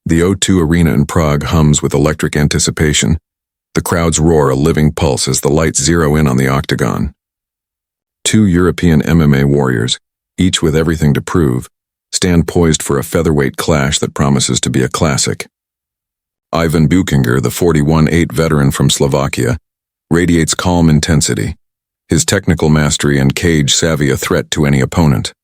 The O2 Arena in Prague hums with electric anticipation. The crowds roar a living pulse as the lights zero in on the octagon. Two European MMA warriors, each with everything to prove, stand poised for a featherweight clash that promises to be a classic. Ivan Buchinger, the 41-8 veteran from Slovakia, radiates calm intensity, his technical mastery and cage savvy a threat to any opponent.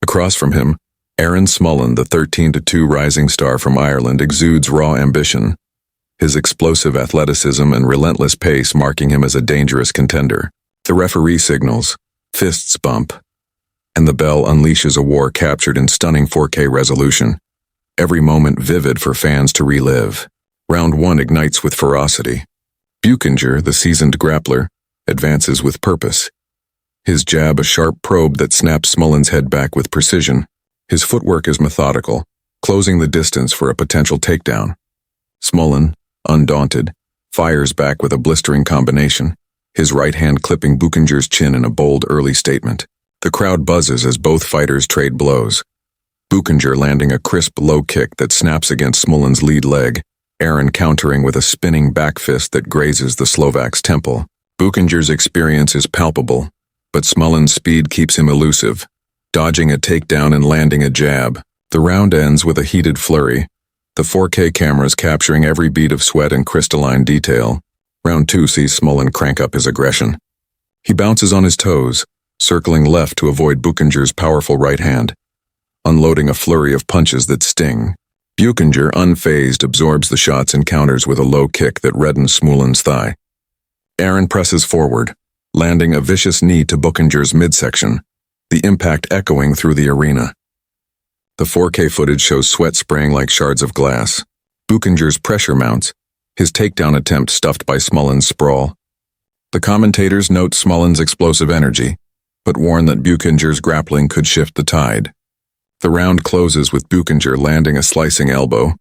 Across from him, Aaron Smullen, the 13-2 rising star from Ireland, exudes raw ambition, his explosive athleticism and relentless pace marking him as a dangerous contender. The referee signals, fists bump, and the bell unleashes a war captured in stunning 4K resolution, every moment vivid for fans to relive. Round 1 ignites with ferocity. Buchinger, the seasoned grappler, advances with purpose. His jab a sharp probe that snaps Smullen's head back with precision. His footwork is methodical, closing the distance for a potential takedown. Smullen, undaunted, fires back with a blistering combination, his right hand clipping Buchinger's chin in a bold early statement. The crowd buzzes as both fighters trade blows. Buchinger landing a crisp low kick that snaps against Smullen's lead leg, Aaron countering with a spinning back fist that grazes the Slovak's temple. Buchinger's experience is palpable, but Smullen's speed keeps him elusive, dodging a takedown and landing a jab. The round ends with a heated flurry, the 4K cameras capturing every bead of sweat and crystalline detail. Round 2 sees Smullen crank up his aggression. He bounces on his toes, circling left to avoid Buchinger's powerful right hand, unloading a flurry of punches that sting. Buchinger, unfazed, absorbs the shots and counters with a low kick that reddens Smullen's thigh. Aaron presses forward, landing a vicious knee to Buchinger's midsection, the impact echoing through the arena. The 4K footage shows sweat spraying like shards of glass. Buchinger's pressure mounts, his takedown attempt stuffed by Smullen's sprawl. The commentators note Smullen's explosive energy, but warn that Buchinger's grappling could shift the tide. The round closes with Buchinger landing a slicing elbow,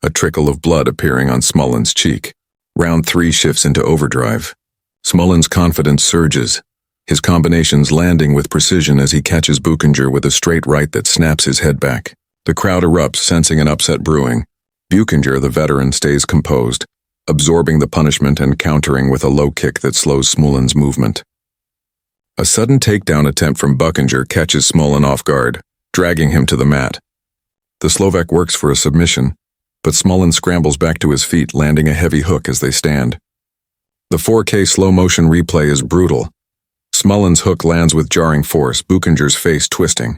a trickle of blood appearing on Smullen's cheek. Round 3 shifts into overdrive. Smullen's confidence surges, his combinations landing with precision as he catches Buchinger with a straight right that snaps his head back. The crowd erupts, sensing an upset brewing. Buchinger, the veteran, stays composed, absorbing the punishment and countering with a low kick that slows Smullen's movement. A sudden takedown attempt from Buchinger catches Smullen off guard, dragging him to the mat. The Slovak works for a submission, but Smullen scrambles back to his feet, landing a heavy hook as they stand. The 4K slow-motion replay is brutal. Smullen's hook lands with jarring force, Buchinger's face twisting.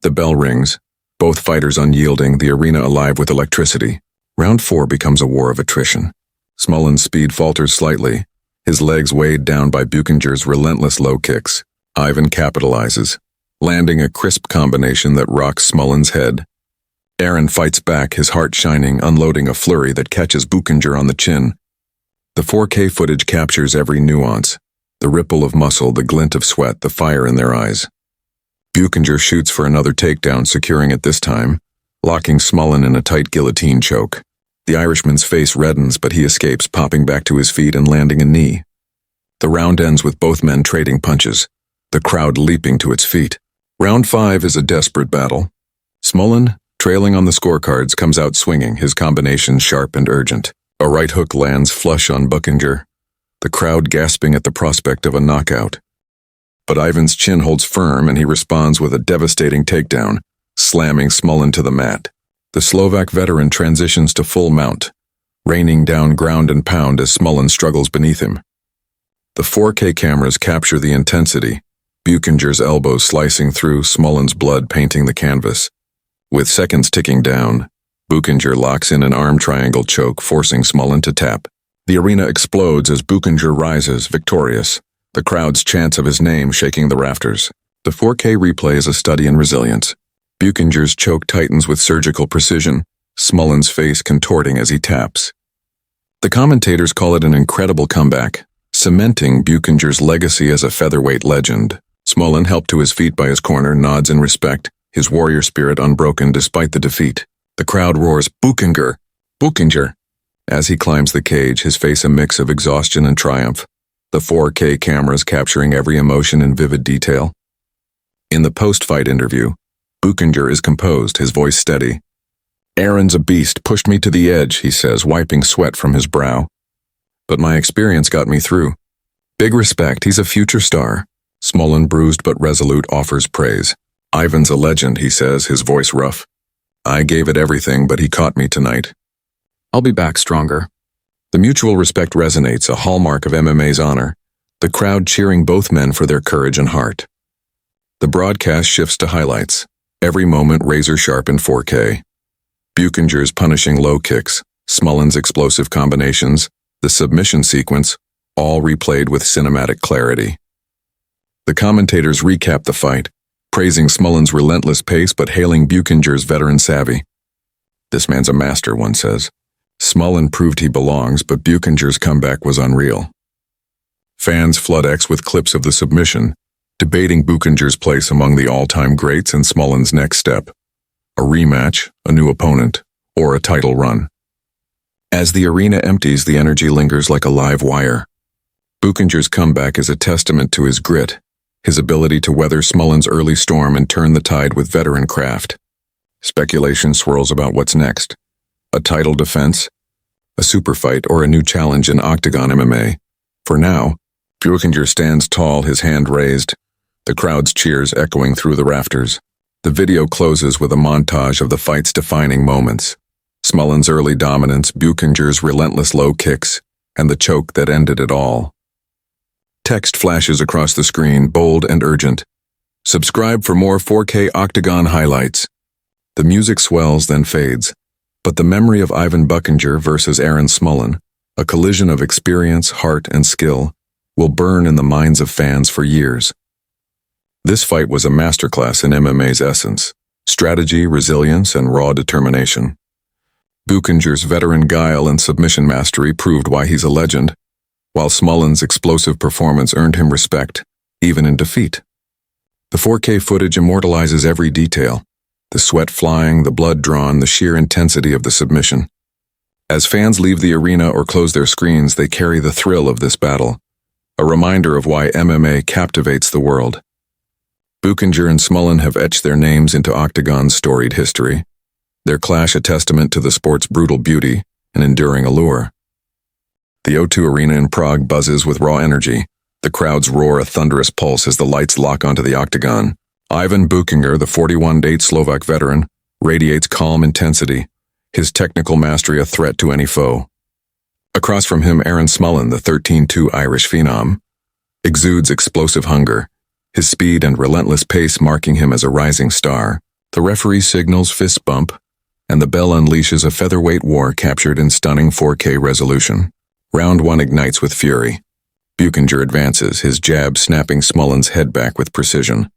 The bell rings, both fighters unyielding, the arena alive with electricity. Round 4 becomes a war of attrition. Smullen's speed falters slightly, his legs weighed down by Buchinger's relentless low kicks. Ivan capitalizes, landing a crisp combination that rocks Smullen's head. Aaron fights back, his heart shining, unloading a flurry that catches Buchinger on the chin. The 4K footage captures every nuance, the ripple of muscle, the glint of sweat, the fire in their eyes. Buchinger shoots for another takedown, securing it this time, locking Smullen in a tight guillotine choke. The Irishman's face reddens, but he escapes, popping back to his feet and landing a knee. The round ends with both men trading punches, the crowd leaping to its feet. Round 5 is a desperate battle. Smullen, trailing on the scorecards, comes out swinging, his combinations sharp and urgent. A right hook lands flush on Buchinger, the crowd gasping at the prospect of a knockout. But Ivan's chin holds firm and he responds with a devastating takedown, slamming Smullen to the mat. The Slovak veteran transitions to full mount, raining down ground and pound as Smullen struggles beneath him. The 4K cameras capture the intensity, Buchinger's elbows slicing through, Smullen's blood painting the canvas. With seconds ticking down, Buchinger locks in an arm triangle choke, forcing Smullen to tap. The arena explodes as Buchinger rises, victorious, the crowd's chants of his name shaking the rafters. The 4K replay is a study in resilience. Buchinger's choke tightens with surgical precision, Smullen's face contorting as he taps. The commentators call it an incredible comeback, cementing Buchinger's legacy as a featherweight legend. Smullen, helped to his feet by his corner, nods in respect, his warrior spirit unbroken despite the defeat. The crowd roars, "Buchinger! Buchinger!" As he climbs the cage, his face a mix of exhaustion and triumph, the 4K cameras capturing every emotion in vivid detail. In the post-fight interview, Buchinger is composed, his voice steady. "Aaron's a beast, pushed me to the edge," he says, wiping sweat from his brow. "But my experience got me through. Big respect, he's a future star." Smullen, bruised but resolute, offers praise. "Ivan's a legend," he says, his voice rough. "I gave it everything, but he caught me tonight. I'll be back stronger." The mutual respect resonates, a hallmark of MMA's honor, the crowd cheering both men for their courage and heart. The broadcast shifts to highlights, every moment razor-sharp in 4K. Buchinger's punishing low kicks, Smullen's explosive combinations, the submission sequence, all replayed with cinematic clarity. The commentators recap the fight, praising Smullen's relentless pace but hailing Buchinger's veteran savvy. "This man's a master," one says. Smullen proved he belongs, but Buchinger's comeback was unreal. Fans flood X with clips of the submission, debating Buchinger's place among the all-time greats and Smullen's next step. A rematch, a new opponent, or a title run. As the arena empties, the energy lingers like a live wire. Buchinger's comeback is a testament to his grit, his ability to weather Smullen's early storm and turn the tide with veteran craft. Speculation swirls about what's next. A title defense, a super fight, or a new challenge in Octagon MMA. For now, Buchinger stands tall, his hand raised, the crowd's cheers echoing through the rafters. The video closes with a montage of the fight's defining moments. Smullen's early dominance, Buchinger's relentless low kicks, and the choke that ended it all. Text flashes across the screen, bold and urgent. "Subscribe for more 4K Octagon highlights." The music swells, then fades. But the memory of Ivan Buchinger versus Aaron Smullen, a collision of experience, heart, and skill, will burn in the minds of fans for years. This fight was a masterclass in MMA's essence, strategy, resilience, and raw determination. Buchinger's veteran guile and submission mastery proved why he's a legend, while Smullen's explosive performance earned him respect, even in defeat. The 4K footage immortalizes every detail, the sweat flying, the blood drawn, the sheer intensity of the submission. As fans leave the arena or close their screens, they carry the thrill of this battle, a reminder of why MMA captivates the world. Buchinger and Smullen have etched their names into Octagon's storied history, their clash a testament to the sport's brutal beauty and enduring allure. The O2 Arena in Prague buzzes with raw energy. The crowds roar a thunderous pulse as the lights lock onto the octagon. Ivan Buchinger, the 41-date Slovak veteran, radiates calm intensity, his technical mastery a threat to any foe. Across from him, Aaron Smullen, the 13-2 Irish phenom, exudes explosive hunger, his speed and relentless pace marking him as a rising star. The referee signals fist bump, and the bell unleashes a featherweight war captured in stunning 4K resolution. Round 1 ignites with fury. Buchinger advances, his jab snapping Smullen's head back with precision.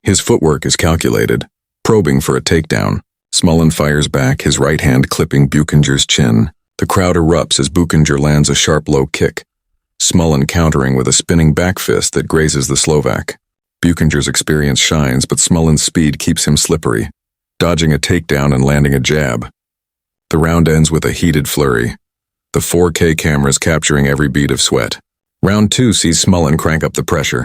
His footwork is calculated, probing for a takedown. Smullen fires back, his right hand clipping Buchinger's chin. The crowd erupts as Buchinger lands a sharp low kick, Smullen countering with a spinning back fist that grazes the Slovak. Buchinger's experience shines, but Smullen's speed keeps him slippery, dodging a takedown and landing a jab. The round ends with a heated flurry, the 4K cameras capturing every bead of sweat. Round 2 sees Smullen crank up the pressure,